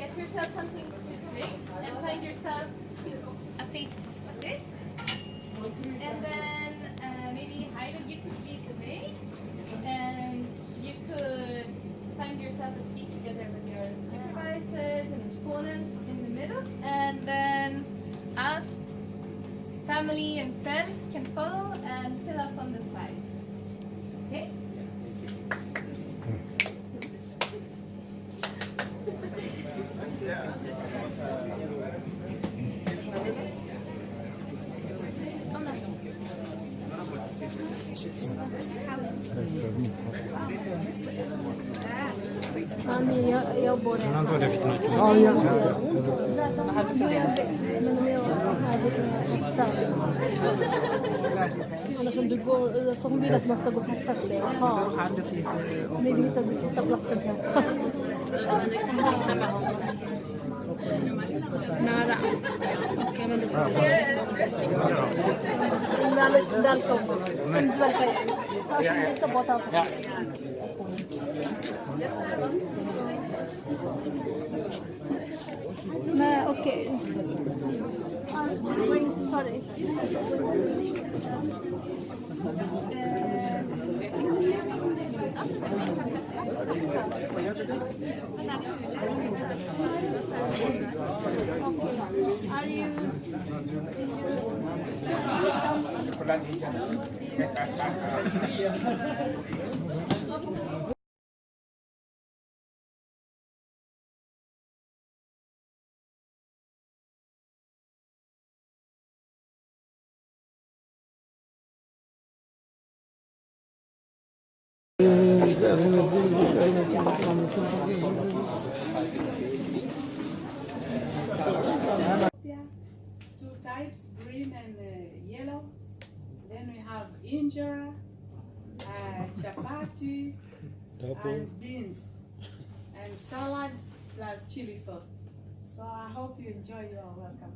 get yourself something to drink and find yourself a place to sit. And then maybe Hailu, you could lead the way, and you could find yourself a seat together with your supervisors and opponent in the middle. And then us, family and friends, can follow and fill up on the sides. Okay? Jag bor här. Han sa det för något. Ja, jag men de är så här annars om du går, så hon vill att man ska gå och sätta sig. Jaha. Men vi hittade sista platsen här. Nära. Okej, men Men okej. Sorry. Are you? Two types, green and yellow. Then we have injera, chapati, and beans, and salad plus chili sauce. So I hope you enjoy. You are welcome.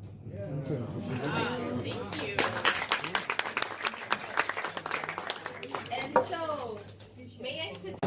Thank you. And so, may I suggest?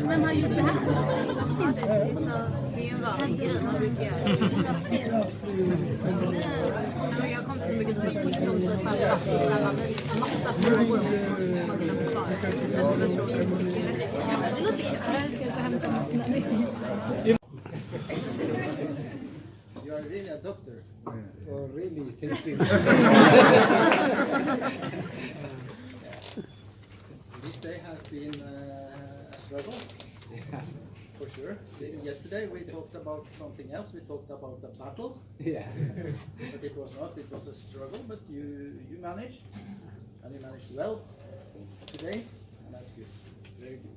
Men har gjort det här? Det är en vanlig grej man brukar göra. Så jag kom till så mycket som quiz om sig för att det är en massa frågor som man kan besvara. Men jag tror inte det låter jättebra. Jag ska gå hem till You are really a doctor, or really thinking. This day has been a struggle, for sure. Yesterday we talked about something else. We talked about the battle. Yeah. But it was not. It was a struggle. But you managed, and you managed well today, and that's good. Very good.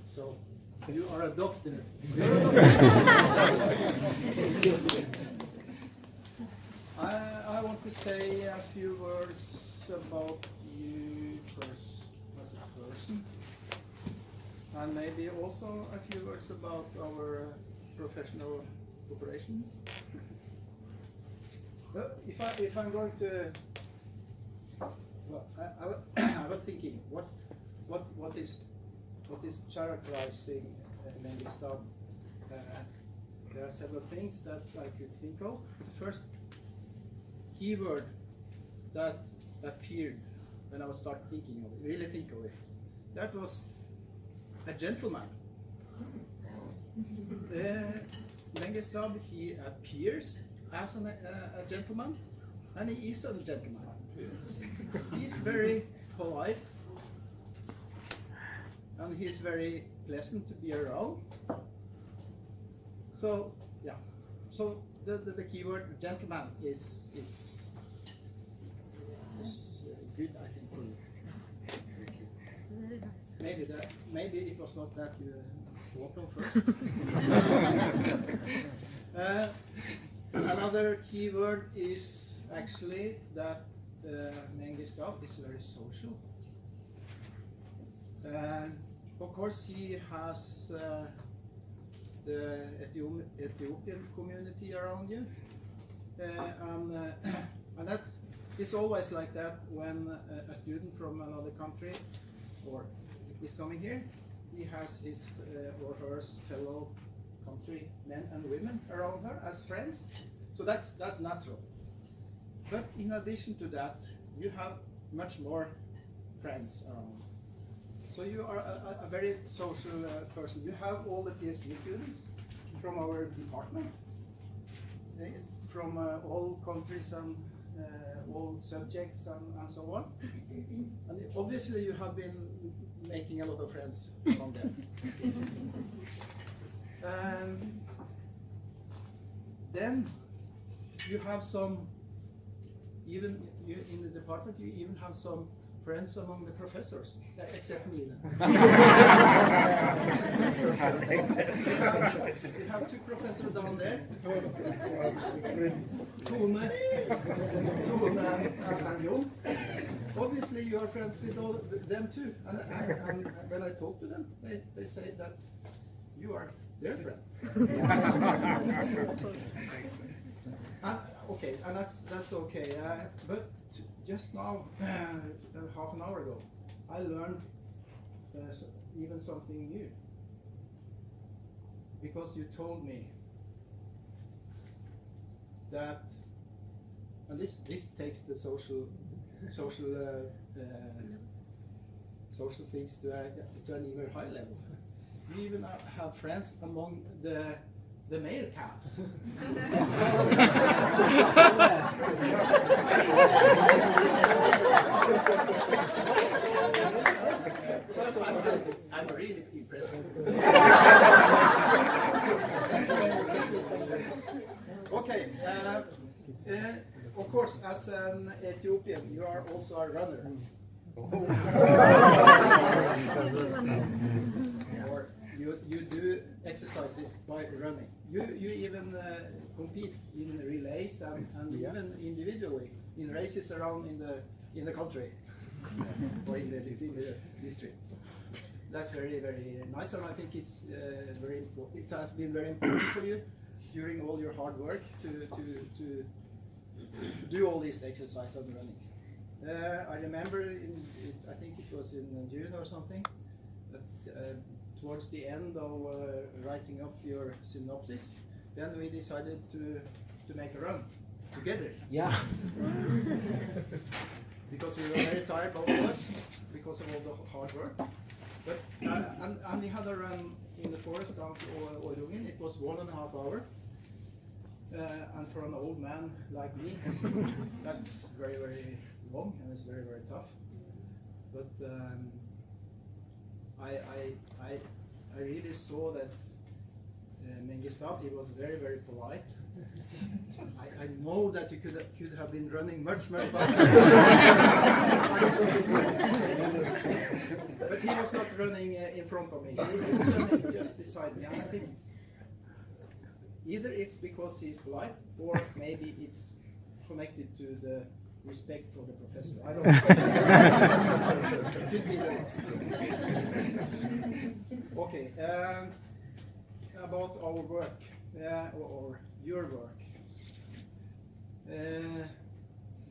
So. You are a doctor. I want to say a few words about you first as a person, and maybe also a few words about our professional operations. If I'm going to, well, I was thinking what is characterizing Mengesteab? There are several things that I could think of. The first keyword that appeared when I was started thinking of it, really think of it, that was a gentleman. Mengesteab, he appears as a gentleman, and he is a gentleman. He's very polite, and he's very pleasant to be around. So, yeah, so the keyword gentleman is good, I think, for you. Maybe it was not that you thought of first. Another keyword is actually that Mengesteab is very social. Of course, he has the Ethiopian community around you, and it's always like that when a student from another country or is coming here. He has his or her fellow country men and women around her as friends, so that's natural. But in addition to that, you have much more friends around. So you are a very social person. You have all the PhD students from our department, from all countries and all subjects and so on. And obviously you have been making a lot of friends among them. Then you have some, even you, in the department, you even have some friends among the professors, except me. We have two professors down there, Tone and Jon. Obviously you are friends with all them too, and when I talk to them, they say that you are their friend. Okay, and that's okay. But just now, half an hour ago, I learned even something new, because you told me that, and this takes the social things to an even higher level. You even have friends among the male cats. So I'm really impressed. Okay, of course, as an Ethiopian, you are also a runner. Or you do exercises by running. You even compete in relays and even individually in races around in the country or in the district. That's very, very nice, and I think it's very important. It has been very important for you during all your hard work to do all this exercise and running. I remember I think it was in June or something, that towards the end of writing up your synopsis, then we decided to make a run together. Yeah. Because we were very tired, both of us, because of all the hard work. But and we had a run in the forest down to Orungen. It was 1.5 hours. And for an old man like me, that's very, very long and it's very, very tough. But I really saw that Mengesteab, he was very, very polite. I know that you could have been running much faster. But he was not running in front of me. He was running just beside me. And I think either it's because he's polite, or maybe it's connected to the respect for the professor. I don't know. It could be the next. Okay, about our work, or your work.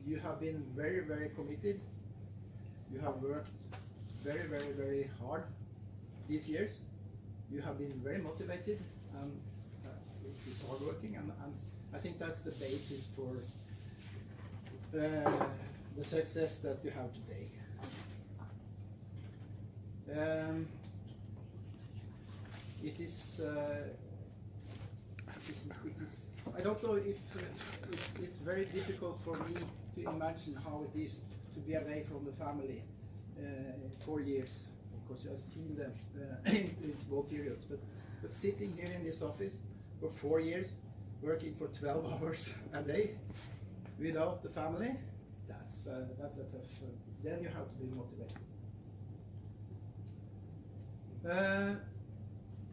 You have been very, very committed. You have worked very, very, very hard these years. You have been very motivated. It's hardworking, and I think that's the basis for the success that you have today. It is. I don't know if it's very difficult for me to imagine how it is to be away from the family 4 years. Of course, you have seen them in small periods, but sitting here in this office for 4 years, working for 12 hours a day without the family, that's a tough. Then you have to be motivated.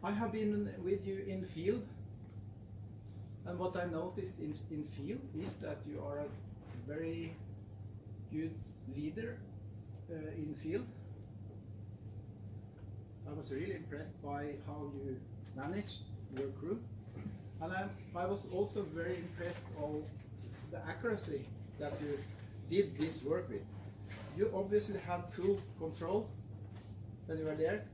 I have been with you in field, and what I noticed in field is that you are a very good leader in field. I was really impressed by how you managed your crew, and I was also very impressed of the accuracy that you did this work with. You obviously had full control when you were there,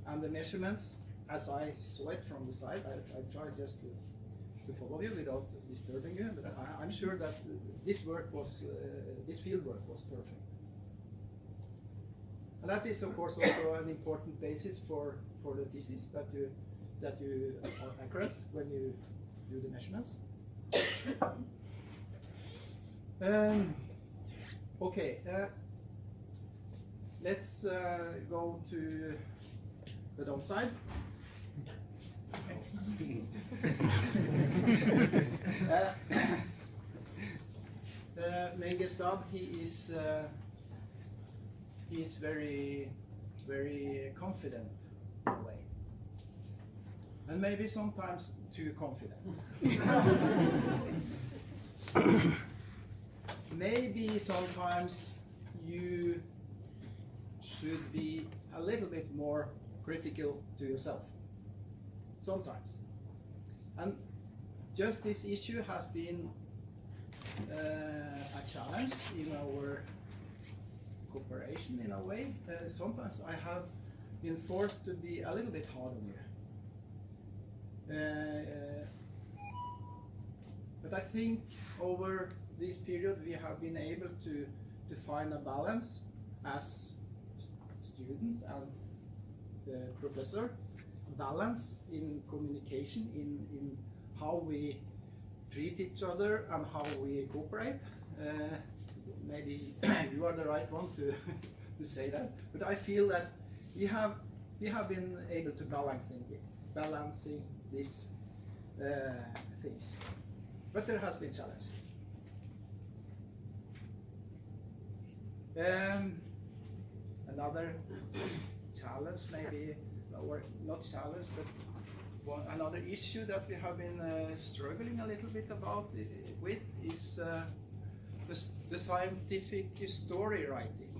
and the measurements, as I saw it from the side, I tried just to follow you without disturbing you, but I'm sure that this work was, this field work was perfect. And that is, of course, also an important basis for the thesis, that you are accurate when you do the measurements. Okay, let's go to the downside. Mengesteab, he is very, very confident in a way, and maybe sometimes too confident. Maybe sometimes you should be a little bit more critical to yourself. Sometimes. And just this issue has been a challenge in our cooperation in a way. Sometimes I have been forced to be a little bit hard on you. But I think over this period we have been able to find a balance as student and the professor, balance in communication, in how we treat each other and how we cooperate. Maybe you are the right one to say that, but I feel that we have been able to balancing these things, but there has been challenges. Another challenge, maybe, or not challenge, but another issue that we have been struggling a little bit with is the scientific story writing.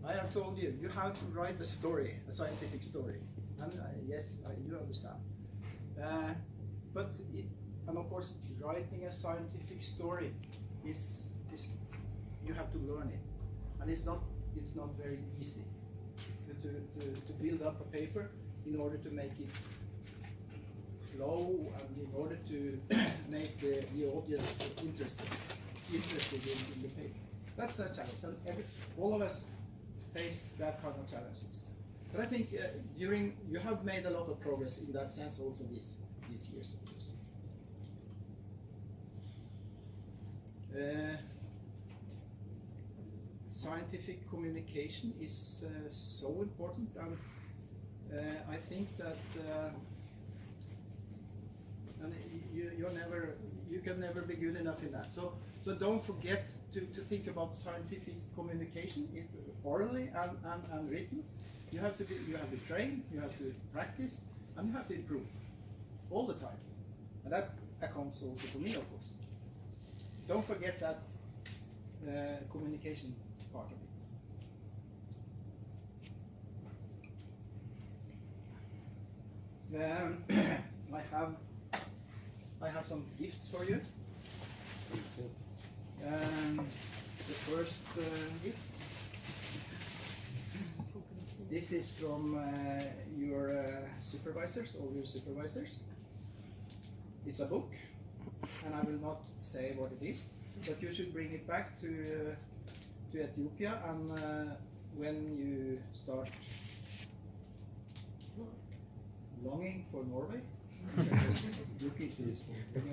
I have told you, you have to write a story, a scientific story, and yes, you understand. And of course, writing a scientific story is you have to learn it, and it's not very easy to build up a paper in order to make it flow and in order to make the audience interested in the paper. That's a challenge, and all of us face that kind of challenges. But I think you have made a lot of progress in that sense also these years, of course. Scientific communication is so important, and I think that and you can never be good enough in that. So don't forget to think about scientific communication, orally and written. You have to train, you have to practice, and you have to improve all the time. And that accounts also for me, of course. Don't forget that communication part of it. I have some gifts for you. The first gift. This is from your supervisors, all your supervisors. It's a book, and I will not say what it is, but you should bring it back to Ethiopia, and when you start longing for Norway, look into this book.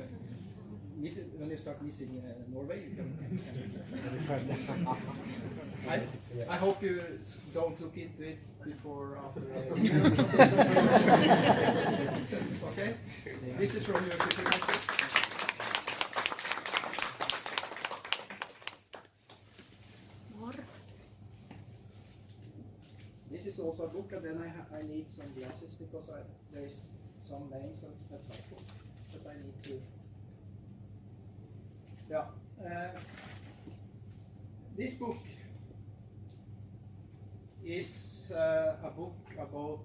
when you start missing Norway, you can. I hope you don't look into it before or after. Okay, this is from your supermarket. This is also a book, and then I need some glasses because there is some names and titles that I need to. Yeah, this book is a book about.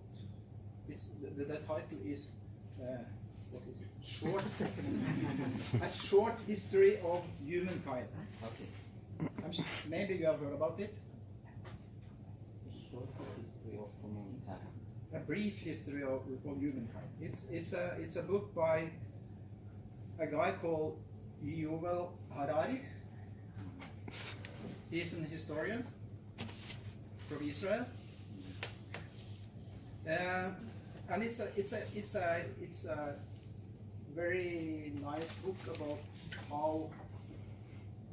The title is what is it? Short, a short history of humankind. Okay. Maybe you have heard about it. A brief history of humankind. It's a book by a guy called Yuval Harari. He's an historian from Israel, and it's a very nice book about how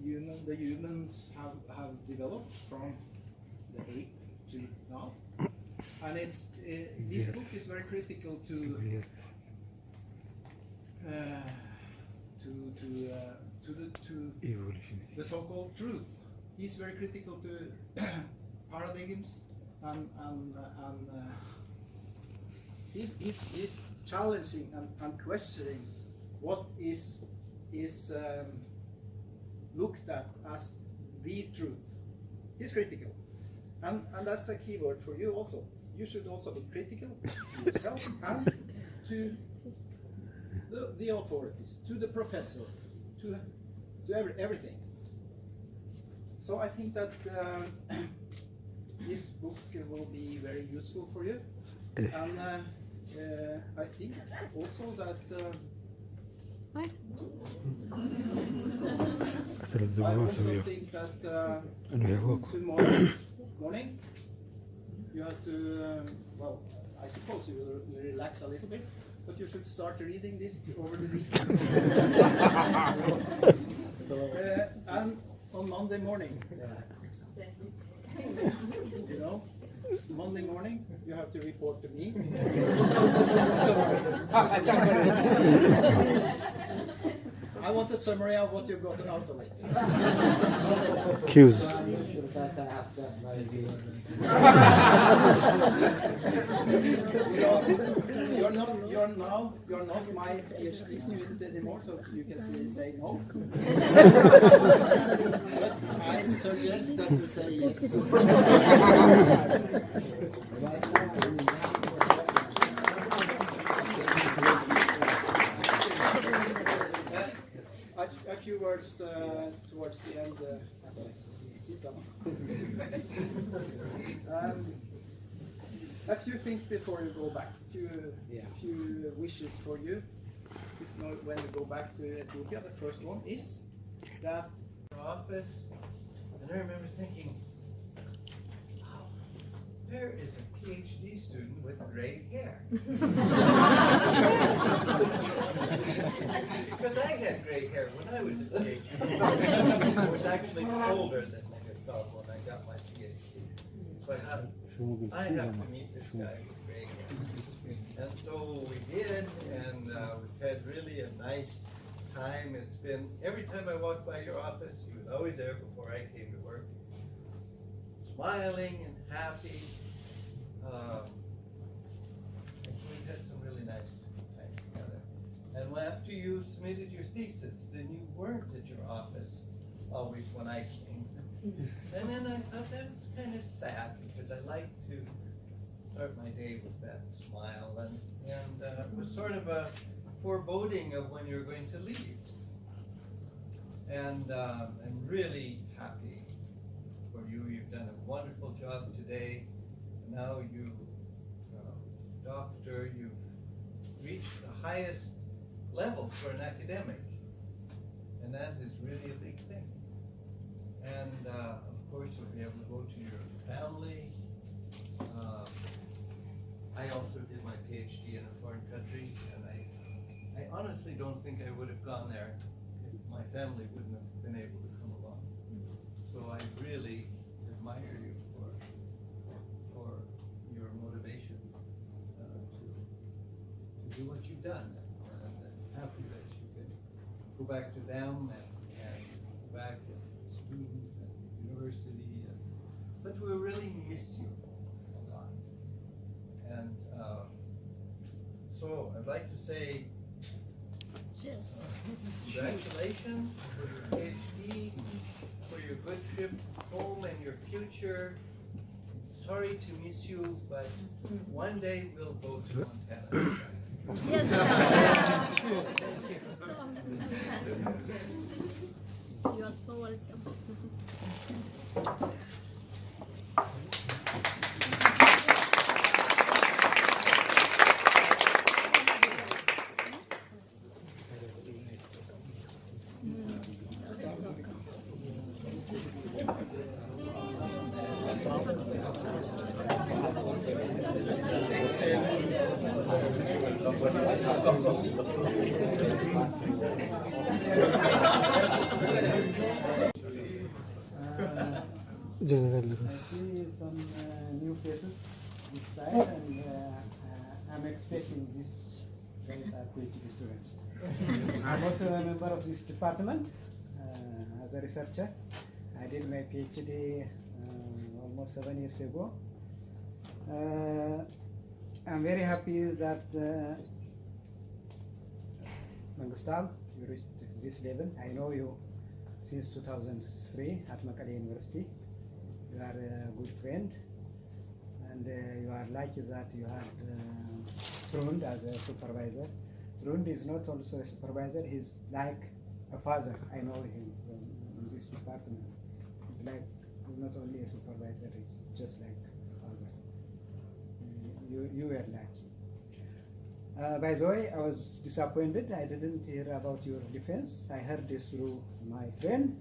the humans have developed from the ape to now. And this book is very critical to the so-called truth. He's very critical to paradigms and he's challenging and questioning what is looked at as the truth. He's critical, and that's a key word for you also. You should also be critical to yourself and to the authorities, to the professor, to everything. So I think that this book will be very useful for you, and I think also that I also think that tomorrow morning you have to, well, I suppose you will relax a little bit, but you should start reading this over the weekend. And on Monday morning, you know, Monday morning you have to report to me. I want a summary of what you got out of it. Cues. You're not my PhD student anymore, so you can say no. But I suggest that you say yes. A few words towards the end. Sit down. A few things before you go back. A few wishes for you. When you go back to Ethiopia, the first one is that office. And I remember thinking, wow, there is a PhD student with gray hair. Because I had gray hair when I was a PhD. I was actually older than Mengesteab when I got my PhD. So I have to meet this guy with gray hair. And so we did, and we've had really a nice time. It's been, every time I walked by your office, he was always there before I came to work. Smiling and happy. We've had some really nice time together. And after you submitted your thesis, then you weren't at your office always when I came. And then I thought that was kind of sad because I like to start my day with that smile, and it was sort of a foreboding of when you're going to leave. And I'm really happy for you. You've done a wonderful job today. Now you, doctor, you've reached the highest level for an academic, and that is really a big thing. And of course, you'll be able to go to your family. I also did my PhD in a foreign country, and I honestly don't think I would have gone there my family wouldn't have been able to come along. So I really admire you for your motivation to do what you've done. And I'm happy that you can go back to them and go back to students and university. But we really miss you a lot. And so I'd like to say congratulations for your PhD, for your good trip home and your future. Sorry to miss you, but one day we'll go to Montana. Yes. You are so welcome. I see some new faces this side, and I'm expecting these guys are PhD students. I'm also a member of this department as a researcher. I did my PhD almost 7 years ago. I'm very happy that Mengesteab, you reached this level. I know you since 2003 at Mekelle University. You are a good friend, and you are lucky that you had Trond as a supervisor. Trond is not also a supervisor, he's like a father. I know him in this department. He's not only a supervisor, he's just like a father. You were lucky. By the way, I was disappointed. I didn't hear about your defense. I heard this through my friend,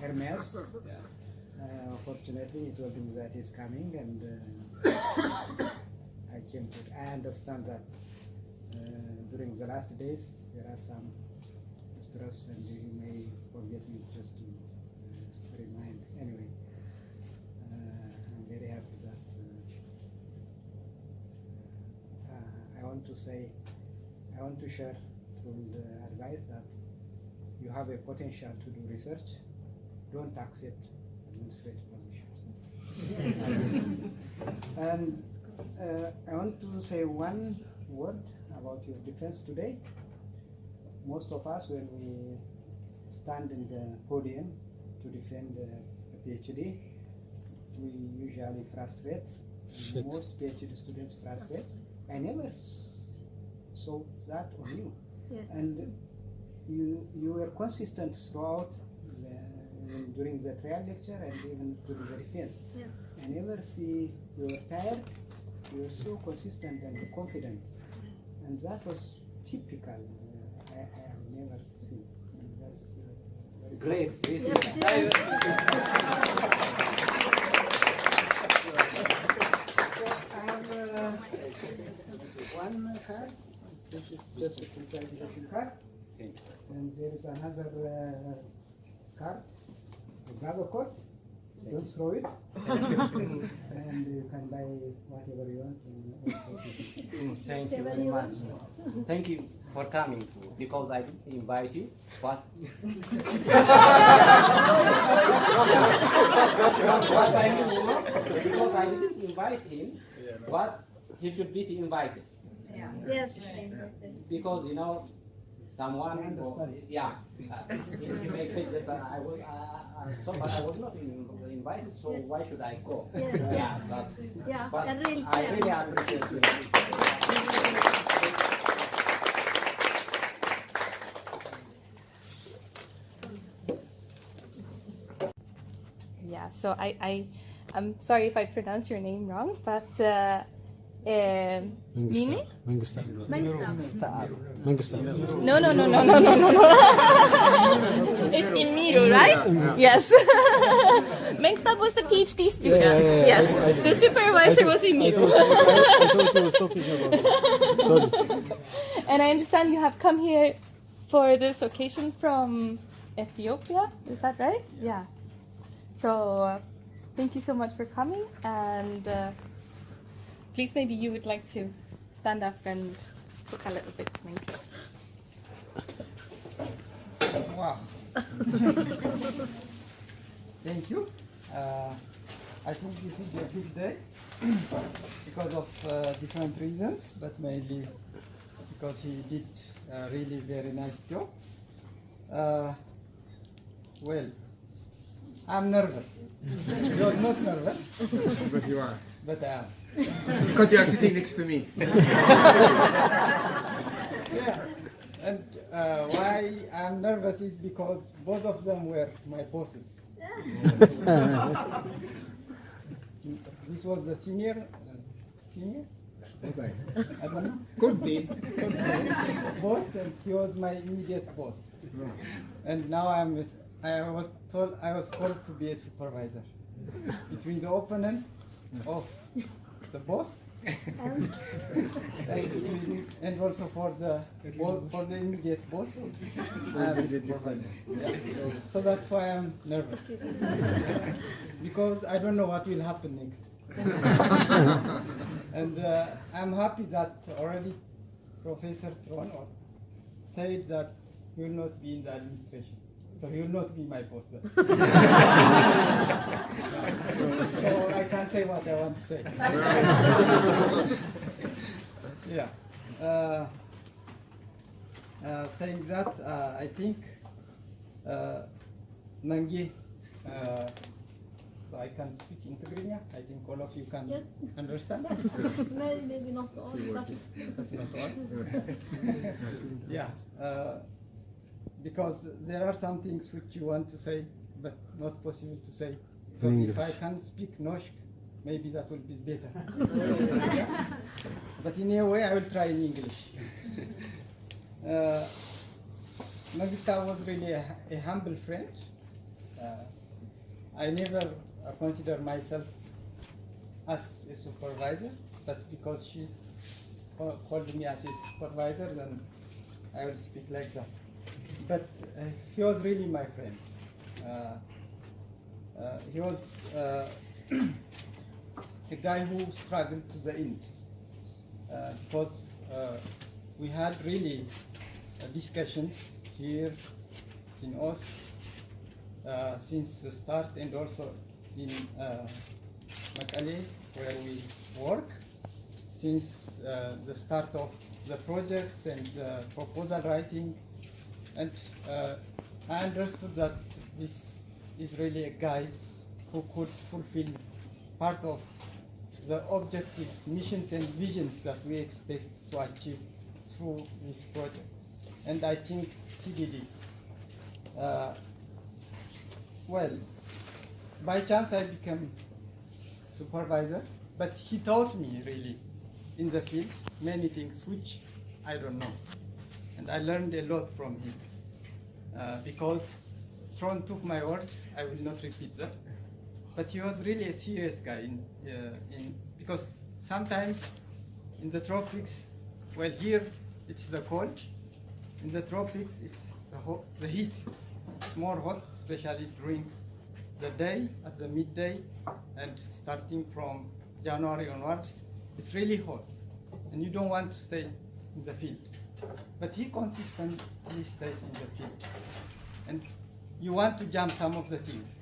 Hermes. Fortunately, he told me that he's coming, and I came to it. I understand that during the last days there are some stress, and you may forget me just to remind. Anyway, I'm very happy that I want to share through the advice that you have a potential to do research. Don't accept administrative position. And I want to say one word about your defense today. Most of us, when we stand in the podium to defend a PhD, we usually frustrate. Most PhD students frustrate. I never saw that on you. Yes. And you were consistent throughout during the trial lecture and even during the defense. Yes. I never see you were tired. You were so consistent and confident, and that was typical. I have never seen. That's very Great. Yes. So I have one card. This is just a congratulation card, and there is another card. Grab a coat, don't throw it, and you can buy whatever you want. Thank you very much. Thank you for coming, because I didn't invite you, but I know, because I didn't invite him, but he should be invited. Yes. Because someone, he may say this. I was not invited, so Yes. why should I go? Yes, yes. Yeah, But and really I fair. really appreciate you. Yeah, so I'm sorry if I pronounce your name wrong, but Mimi? Mengesteab. Mengesteab. No. It's Imiru, right? Yes. Mengesteab was the PhD student. Yeah. Yes. The supervisor was I Imiru. thought you was talking about it. Sorry. And I understand you have come here for this occasion from Ethiopia. Is that right? Yeah. So thank you so much for coming, and please maybe you would like to stand up and talk a little bit to me. Wow. Thank you. I think this is a big day because of different reasons, but mainly because he did a really very nice job. Well, I'm nervous. He was not nervous, But you are. but I am. Because you are sitting next to me. Yeah. And why I'm nervous is because both of them were my bosses. This was the senior? I don't know. Could be. Boss, and he was my immediate boss. And now I was called to be a supervisor between the opponent of the boss and also for the immediate boss and the supervisor. Yeah. So that's why I'm nervous because I don't know what will happen next. And I'm happy that already Professor Tron said that he will not be in the administration. So he will not be my boss then. So I can't say what I want to say. Yeah. Saying that, I think Nangi, so I can speak in Tigrinya. I think all of you can Yes. understand. Maybe not all, but That's not all. Yeah. Because there are some things which you want to say, but not possible to say. Because if I can speak Noshk, maybe that will be better. But in a way, I will try in English. Mengesteab was really a humble friend. I never consider myself as a supervisor, but because she called me as a supervisor, then I will speak like that. But he was really my friend. He was a guy who struggled to the end because we had really discussions here in Ost since the start, and also in Makale, where we work, since the start of the project and the proposal writing. And I understood that this is really a guy who could fulfill part of the objectives, missions, and visions that we expect to achieve through this project. And I think he did it. Well, by chance I became supervisor, but he taught me really in the field many things which I don't know. And I learned a lot from him. Because Tron took my words, I will not repeat that. But he was really a serious guy because sometimes in the tropics, well, here it's the cold. In the tropics, it's the heat. It's more hot, especially during the day, at the midday, and starting from January onwards, it's really hot. And you don't want to stay in the field. But he consistently stays in the field. And you want to jump some of the things.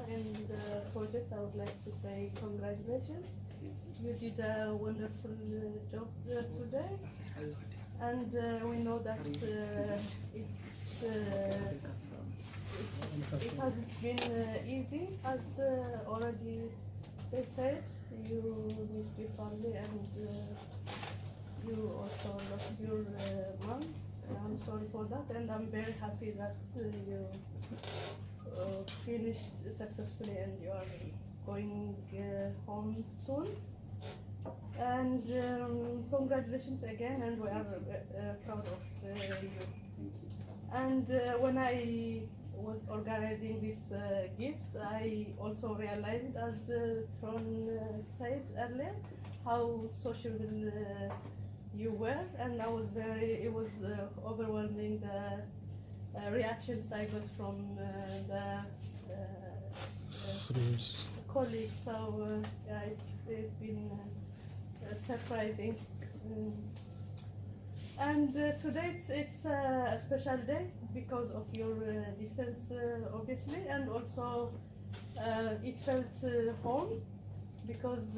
In the project, I would like to say congratulations. You did a wonderful job today. And we know that it hasn't been easy, as already they said. You missed your family and you also lost your mom. I'm sorry for that, and I'm very happy that you finished successfully and you are going home soon. And congratulations again, and we are proud of you. And when I was organizing this gift, I also realized, as Tron said earlier, how sociable you were, and it was overwhelming the reactions I got from the colleagues. So yeah, it's been surprising. And today it's a special day because of your defense, obviously, and also it felt home because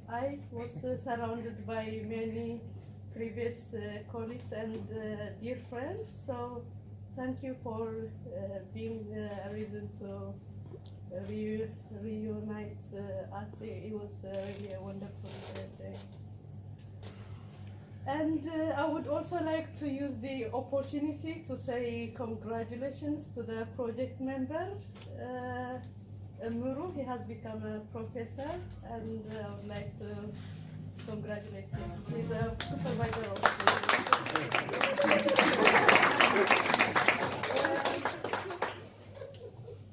I was surrounded by many previous colleagues and dear friends. So thank you for being a reason to reunite us. It was really a wonderful day. And I would also like to use the opportunity to say congratulations to the project member, Muru. He has become a professor, and I would like to congratulate him. He's a supervisor of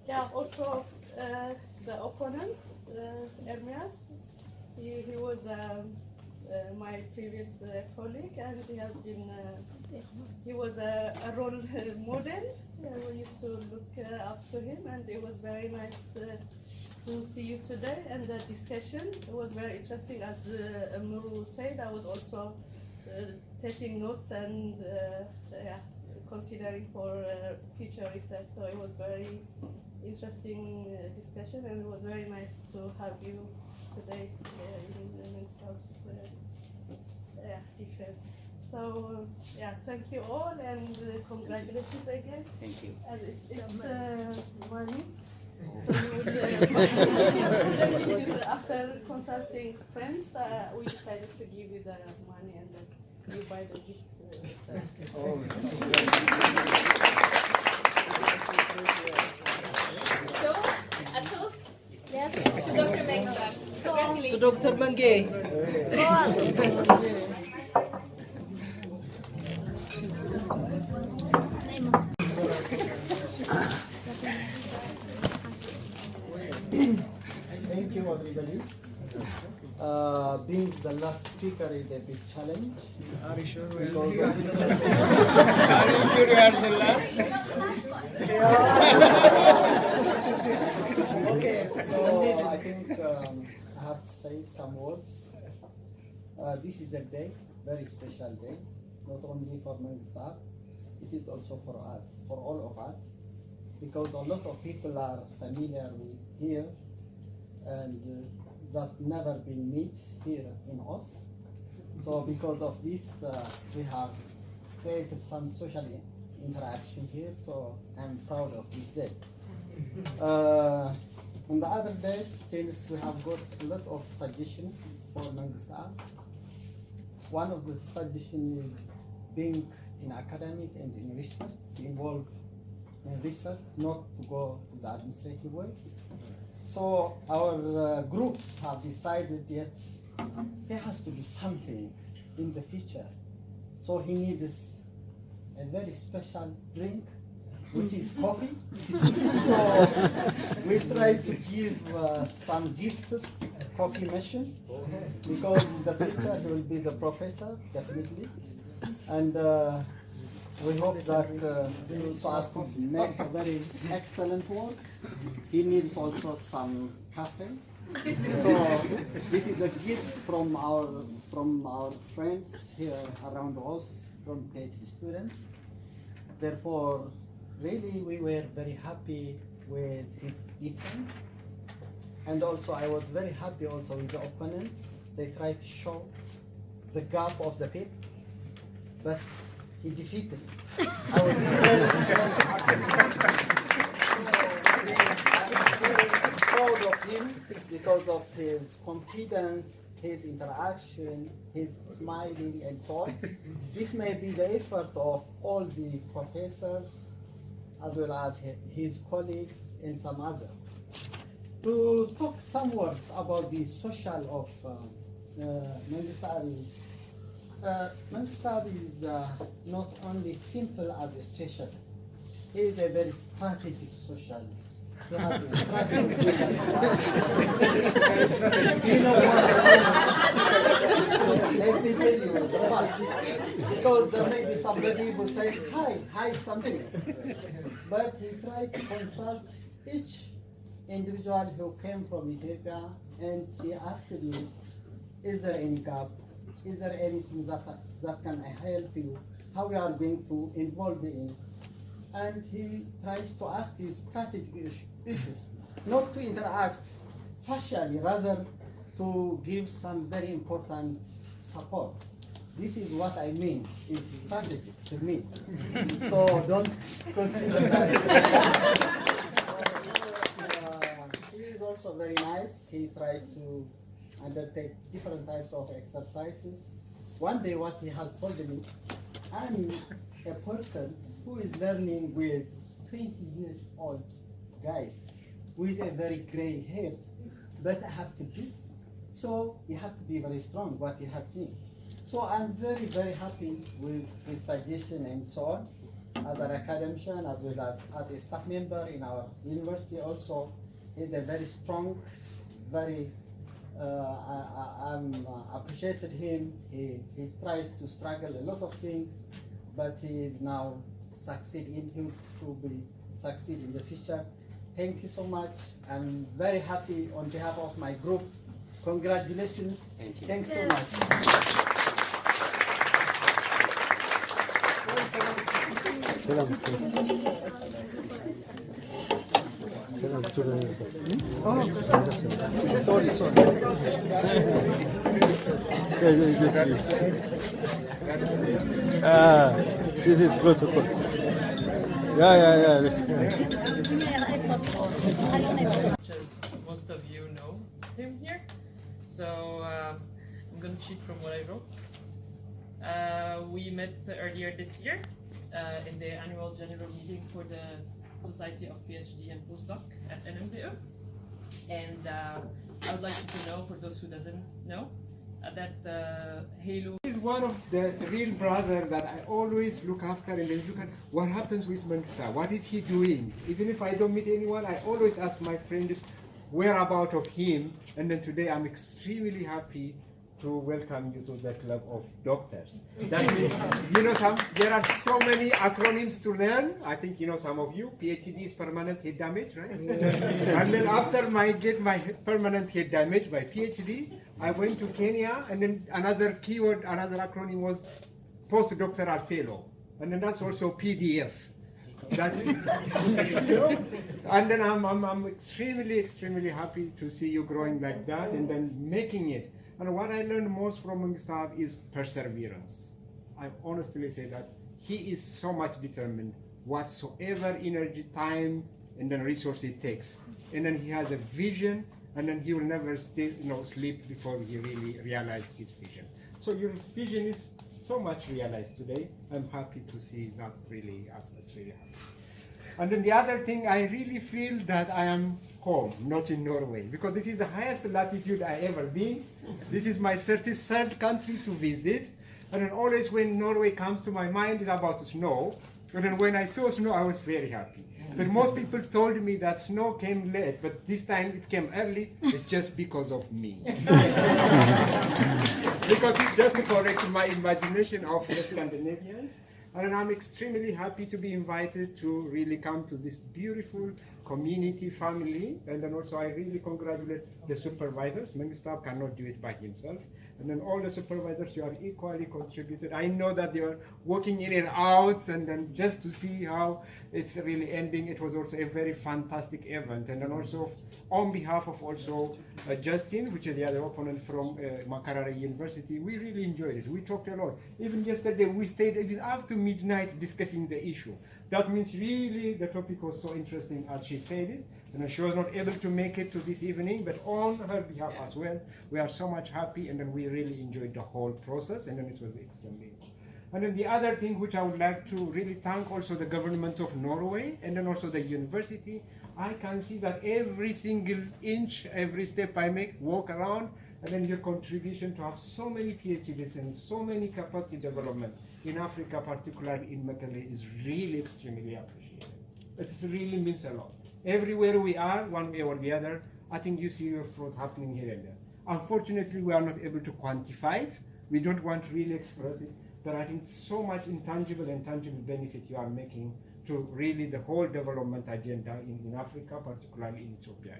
yeah, also the opponent, Ermias, he was my previous colleague, and he was a role model. We used to look up to him, and it was very nice to see you today. And the discussion was very interesting. As Muru said, I was also taking notes and considering for future research. So it was very interesting discussion, and it was very nice to have you today in the Mengesteab's defense. So thank you all, and congratulations again. Thank you. And it's money. So we would, after consulting friends, we decided to give you the money, and then you buy the gift. So, a toast Yes. to Dr. Mengesteab. Congratulations. To Dr. Mange. Thank you, everybody. Being the last speaker is a big challenge. Are you sure? Because Are you sure you are the last? okay, so I think I have to say some words. This is a day, very special day, not only for Mengesteab, it is also for us, for all of us, because a lot of people are familiar with here and that never been meet here in Oz. So because of this, we have created some social interaction here, so I'm proud of this day. On the other days, since we have got a lot of suggestions for Mengesteab, one of the suggestions is being in academic and in research, to involve in research, not to go to the administrative way. So our groups have decided that there has to be something in the future. So he needs a very special drink, which is coffee. So we try to give some gifts, coffee machine, because in the future he will be the professor, definitely. And we hope that so as to make a very excellent work, he needs also some cafe. So this is a gift from our friends here around us, from PhD students. Therefore, really we were very happy with his defense. And also I was very happy also with the opponents. They tried to show the gap of the pit, but he defeated it. I was very proud of him because of his confidence, his interaction, his smiling and so on. This may be the effort of all the professors as well as his colleagues and some others. To talk some words about the social of Mengesteab. Mengesteab is not only simple as a session. he is a very strategic social. He has a strategic You know what? Let me tell you the fact. Because there may be somebody who says, hi something. But he tried to consult each individual who came from Ethiopia, and he asked me, is there any gap? Is there anything that can I help you? How we are going to involve in? And he tries to ask you strategic issues, not to interact facially, rather to give some very important support. This is what I mean, it's strategic to me. So don't consider that. He is also very nice. He tries to undertake different types of exercises. One day what he has told me, I'm a person who is learning with 20 years old guys with a very gray hair, but I have to be. So you have to be very strong, what he has been. So I'm very, very happy with his suggestion and so on. As an academician, as well as a staff member in our university also, he's a very strong, very, I'm appreciated him. He tries to struggle a lot of things, but he is now succeeding. He will be succeed in the future. Thank you so much. I'm very happy on behalf of my group. Congratulations. Thank you. Thanks so much. Sorry. This is protocol. Yeah. Most of you know him here. So I'm going to cheat from what I wrote. We met earlier this year in the annual general meeting for the Society of PhD and Postdoc at NMDU. And I would like you to know, for those who doesn't know, that Hailu is one of the real brother that I always look after and then look at what happens with Mengesteab. What is he doing? Even if I don't meet anyone, I always ask my friends whereabouts of him. And then today I'm extremely happy to welcome you to the club of doctors. That means, there are so many acronyms to learn. I think some of you, PhD is permanent head damage, right? And then after get my permanent head damage, my PhD, I went to Kenya, and then another acronym was postdoctoral fellow. And then that's also PDF. And then I'm extremely happy to see you growing like that and then making it. And what I learned most from Mengesteab is perseverance. I honestly say that he is so much determined, whatsoever energy, time, and then resource it takes. And then he has a vision, and then he will never sleep before he really realizes his vision. So your vision is so much realized today. I'm happy to see that really, us really happy. And then the other thing, I really feel that I am home, not in Norway, because this is the highest latitude I ever been. This is my 33rd country to visit. And then always when Norway comes to my mind, it's about snow. And then when I saw snow, I was very happy. But most people told me that snow came late, but this time it came early. It's just because of me. Because it's just to correct my imagination of the Scandinavians. And I'm extremely happy to be invited to really come to this beautiful community family. And then also I really congratulate the supervisors. Mengesteab cannot do it by himself. And then all the supervisors, you are equally contributed. I know that they are working in and out, and then just to see how it's really ending, it was also a very fantastic event. And then also on behalf of also Justin, which is the other opponent from Makerere University, we really enjoyed it. We talked a lot. Even yesterday, we stayed even up to midnight discussing the issue. That means really the topic was so interesting as she said it. And she was not able to make it to this evening, but on her behalf as well, we are so much happy, and then we really enjoyed the whole process, and then it was extremely. And then the other thing which I would like to really thank also the government of Norway, and then also the university. I can see that every single inch, every step I walk around, and then your contribution to have so many PhDs and so many capacity development in Africa, particularly in Mekelle, is really extremely appreciated. It really means a lot. Everywhere we are, one way or the other, I think you see your fruit happening here and there. Unfortunately, we are not able to quantify it. We don't want to really express it, but I think so much intangible and tangible benefit you are making to really the whole development agenda in Africa, particularly in Ethiopia,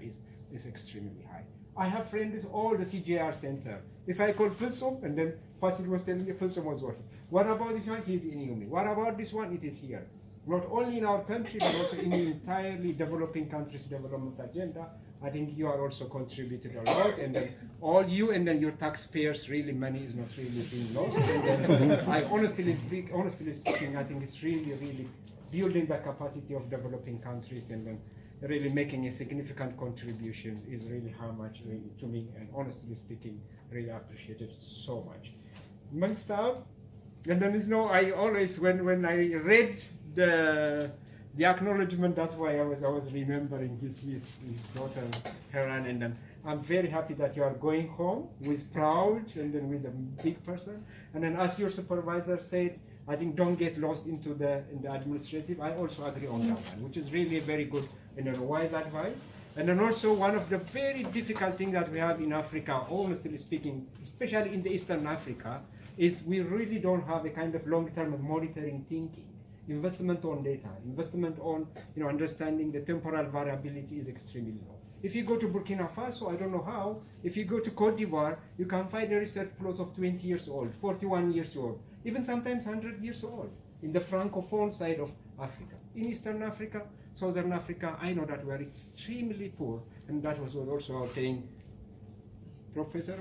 is extremely high. I have friends all the CJR center. If I call Fulsom, and then Fasil was telling me Fulsom was working. What about this one? He's in Yumi. What about this one? It is here. Not only in our country, but also in the entirely developing countries' development agenda. I think you are also contributed a lot, and then all you and then your taxpayers, really money is not really being lost. And then I honestly speaking, I think it's really building the capacity of developing countries and then really making a significant contribution is really how much really to me, and honestly speaking, really appreciate it so much. Mengesteab, and then I always when I read the acknowledgement, that's why I was remembering his daughter Heran, and then I'm very happy that you are going home with proud and then with a big person. And then as your supervisor said, I think don't get lost in the administrative. I also agree on that one, which is really a very good and a wise advice. And then also one of the very difficult things that we have in Africa, honestly speaking, especially in the Eastern Africa, is we really don't have a kind of long-term monitoring thinking. Investment on data, investment on understanding the temporal variability is extremely low. If you go to Burkina Faso, I don't know how, if you go to Cote d'Ivoire, you can find a research plot of 20 years old, 41 years old, even sometimes 100 years old, in the Francophone side of Africa. In Eastern Africa, Southern Africa, I know that we are extremely poor, and that was also saying, Professor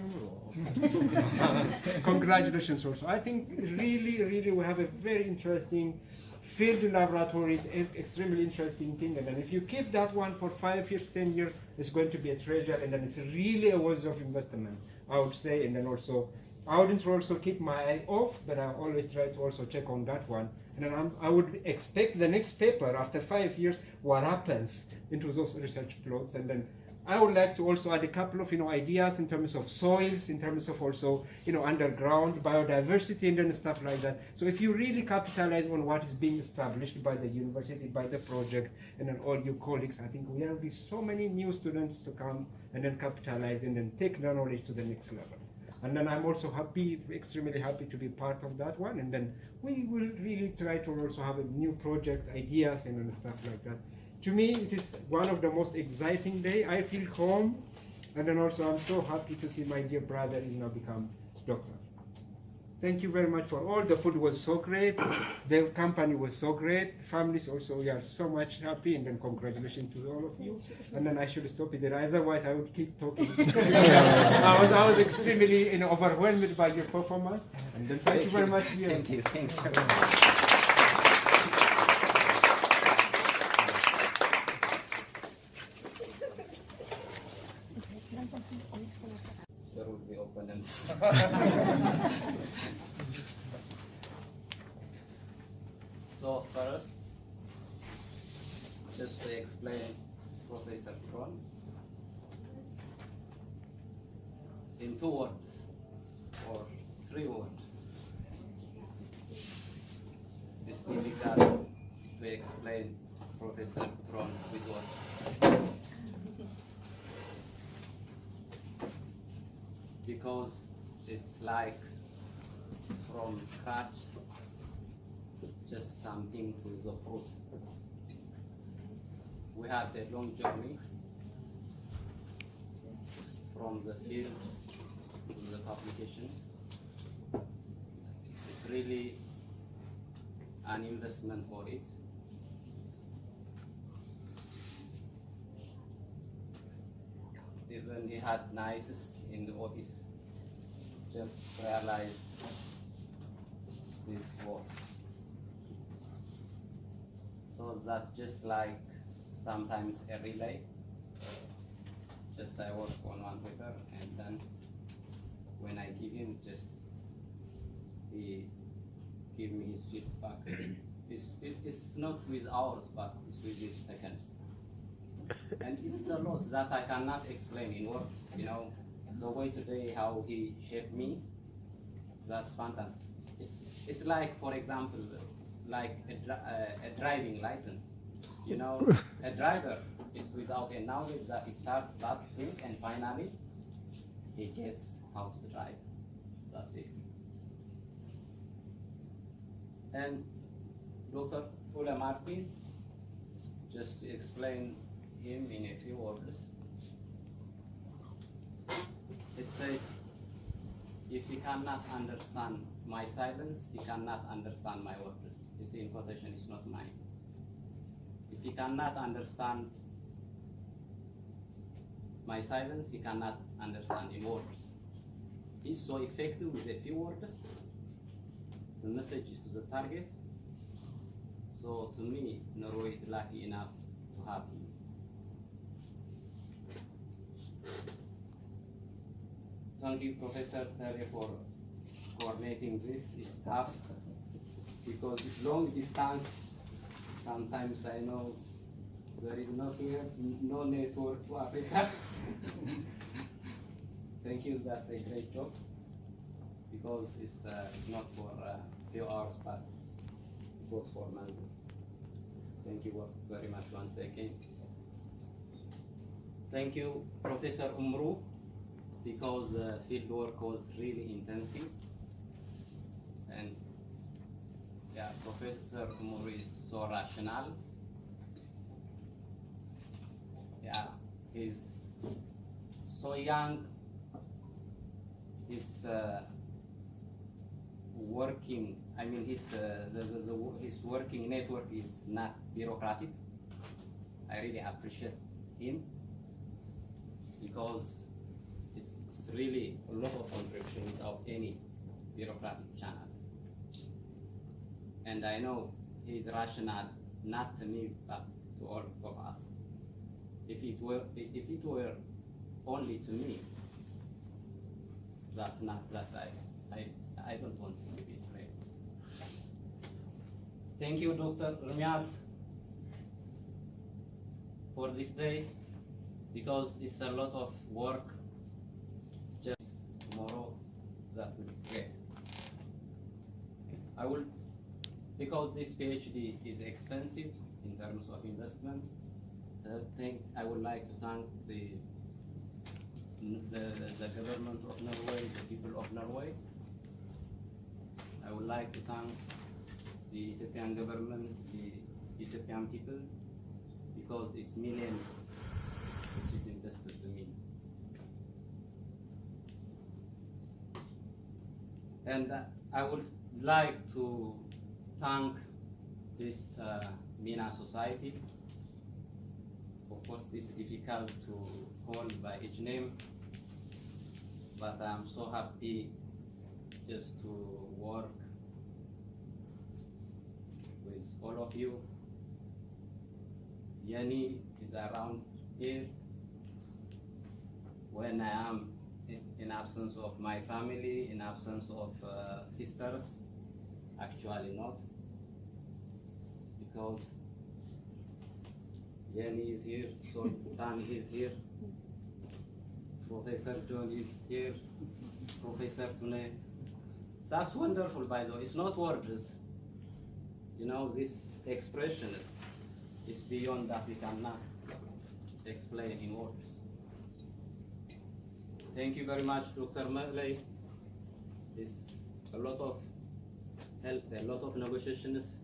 congratulations also. I think really we have a very interesting field laboratories, extremely interesting thing, and then if you keep that one for 5 years, 10 years, it's going to be a treasure, and then it's really a worth of investment, I would say. And then also, I wouldn't also keep my eye off, but I always try to also check on that one. And then I would expect the next paper after 5 years, what happens into those research plots, and then I would like to also add a couple of ideas in terms of soils, in terms of also underground biodiversity and then stuff like that. So if you really capitalize on what is being established by the university, by the project, and then all your colleagues, I think there will be so many new students to come and then capitalize and then take the knowledge to the next level. And then I'm also happy, extremely happy to be part of that one. And then we will really try to also have a new project, ideas, and then stuff like that. To me, it is one of the most exciting days. I feel home, and then also I'm so happy to see my dear brother is now become doctor. Thank you very much for all. The food was so great. The company was so great. Families also, we are so much happy, and then congratulations to all of you. And then I should stop it there. Otherwise, I would keep talking. I was extremely overwhelmed by your performance. And then thank you very much. Thank you. There will be opponents. So first, just to explain Professor Kron in 2 words or 3 words. It's difficult to explain Professor Kron with words. Because it's like from scratch, just something to the fruit. We had a long journey from the field to the publication. It's really an investment for it. Even he had nights in the office, just realize this work. So that's just like sometimes a relay. Just I work on one paper, and then when I give him, just he give me his feedback. It's not with hours, but it's with his seconds. And it's a lot that I cannot explain in words. The way today how he shaped me, that's fantastic. It's like, for example, like a driving license. You know, a driver is without a knowledge that he starts that thing and finally he gets how to drive. That's it. And Dr. Ula Martin, just to explain him in a few words. It says, if he cannot understand my silence, he cannot understand my words. You see, in quotation, it's not mine. If he cannot understand my silence, he cannot understand in words. He's so effective with a few words. The message is to the target. So to me, Norway is lucky enough to have him. Thank you, Professor Terry, for coordinating this. It's tough because it's long distance. Sometimes I know there is no network to Africa. Thank you, that's a great job because it's not for a few hours, but it was for months. Thank you very much once again. Thank you, Professor Umru, because the field work was really intensive. And yeah, Professor Umru is so rational. Yeah, he's so young. He's working. I mean, his working network is not bureaucratic. I really appreciate him because it's really a lot of contribution without any bureaucratic channels. And I know he's rational, not to me, but to all of us. If it were only to me, that's not that I don't want to be afraid. Thank you, Dr. Rmias, for this day, because it's a lot of work. Just tomorrow, that will be great. I will, because this PhD is expensive in terms of investment. I would like to thank the government of Norway, the people of Norway. I would like to thank the Ethiopian government, the Ethiopian people, because it's millions which is invested to me. And I would like to thank this MENA society. Of course, it's difficult to call by each name, but I'm so happy just to work with all of you. Yanni is around here when I am in absence of my family, in absence of sisters. Actually not, because Yanni is here, Sultan is here, Professor John is here, Professor Tune. That's wonderful, by the way. It's not words. You know, this expression is beyond that we cannot explain in words. Thank you very much, Dr. Malay. It's a lot of help, a lot of negotiations.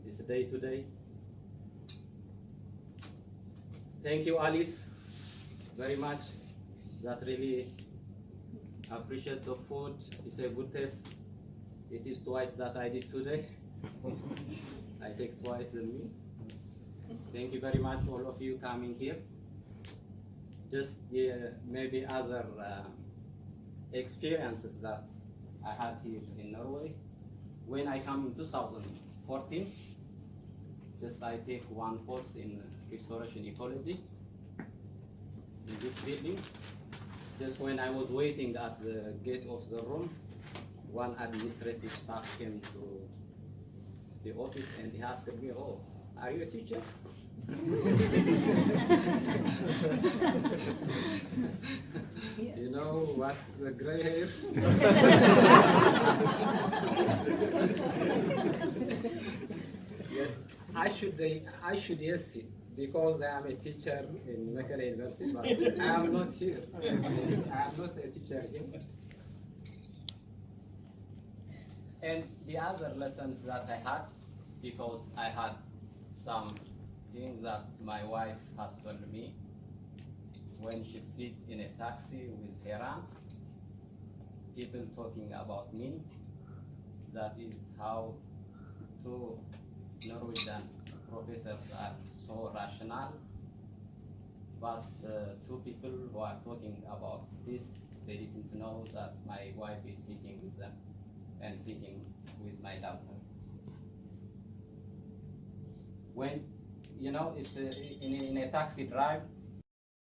It's day to day. Thank you, Alice, very much. That really appreciate the food. It's a good taste. It is twice that I did today. I take twice the meal. Thank you very much, all of you coming here. Just maybe other experiences that I had here in Norway. When I come in 2014, just I take one course in restoration ecology in this building. Just when I was waiting at the gate of the room, one administrative staff came to the office and he asked me, "Oh, are you a teacher?" Yes. You know what, the gray hair? Yes, I should yes because I am a teacher in Mekelle University, but I am not here. I am not a teacher here. And the other lessons that I had, because I had some things that my wife has told me when she sit in a taxi with her aunt, people talking about me. That is how two Norwegian professors are so rational, but two people who are talking about this, they didn't know that my wife is sitting with them and sitting with my daughter. When, you know, it's in a taxi drive,